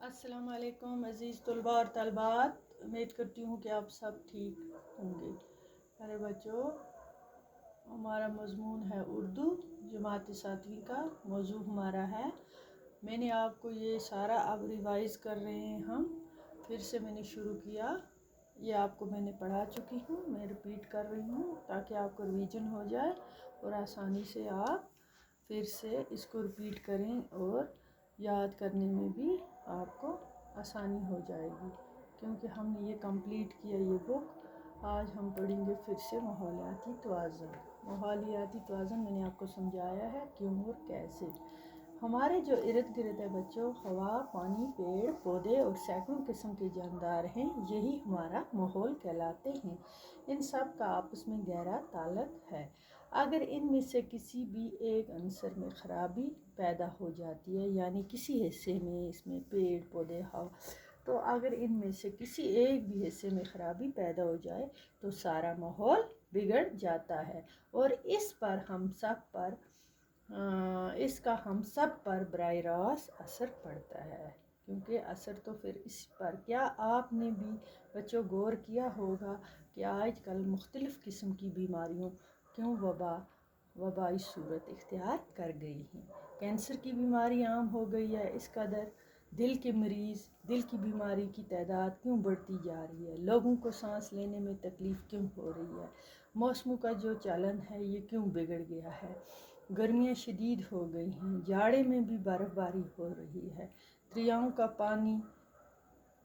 अस्सलाम वालेकुम अज़ीज़ तलबा और तलबात, उम्मीद करती हूँ कि आप सब ठीक होंगे। प्यारे बच्चों, हमारा मज़मून है उर्दू जमात सातवीं का। मौजू हमारा है, मैंने आपको ये सारा अब रिवाइज़ कर रहे हैं हम, फिर से मैंने शुरू किया। ये आपको मैंने पढ़ा चुकी हूँ, मैं रिपीट कर रही हूँ ताकि आपको रिवीजन हो जाए और आसानी से आप फिर से इसको रिपीट करें और याद करने में भी आपको आसानी हो जाएगी, क्योंकि हमने ये कंप्लीट किया ये बुक। आज हम पढ़ेंगे फिर से माहौलियाती तवाज़ुन। माहौलियाती तवाज़ुन मैंने आपको समझाया है क्यों और कैसे। हमारे जो इर्द गिर्द है बच्चों, हवा, पानी, पेड़ पौधे और सैकड़ों किस्म के जानदार हैं, यही हमारा माहौल कहलाते हैं। इन सब का आपस में गहरा ताल्लुक है। अगर इनमें से किसी भी एक अंसर में ख़राबी पैदा हो जाती है, यानी किसी हिस्से में, इसमें पेड़ पौधे, हवा, तो अगर इनमें से किसी एक भी हिस्से में ख़राबी पैदा हो जाए तो सारा माहौल बिगड़ जाता है और इसका हम सब पर बराह रास्त असर पड़ता है। क्योंकि असर तो फिर इस पर, क्या आपने भी बच्चों गौर किया होगा कि आजकल मुख्तलिफ़ किस्म की बीमारियों क्यों वबाई सूरत इख्तियार कर गई हैं। कैंसर की बीमारी आम हो गई है इस कदर, दिल के मरीज़, दिल की बीमारी की तादाद क्यों बढ़ती जा रही है, लोगों को सांस लेने में तकलीफ़ क्यों हो रही है, मौसमों का जो चलन है ये क्यों बिगड़ गया है, गर्मियाँ शदीद हो गई हैं, जाड़े में भी बर्फ़बारी हो रही है, दरियाओं का पानी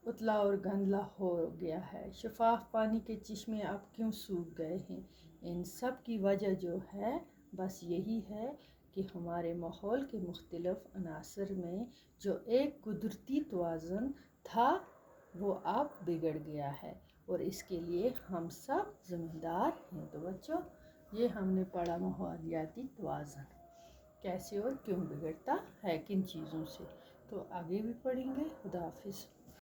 उतला और गंदला हो गया है, शफाफ पानी के चश्मे अब क्यों सूख गए हैं। इन सब की वजह जो है बस यही है कि हमारे माहौल के मुख्तलिफ अनासर में जो एक कुदरती तवाज़ुन था वो अब बिगड़ गया है और इसके लिए हम सब ज़िम्मेदार हैं। तो बच्चों, ये हमने पढ़ा माहौलियाती तवाज़ुन कैसे और क्यों बिगड़ता है, किन चीज़ों से। तो आगे भी पढ़ेंगे। खुदा हाफिज़।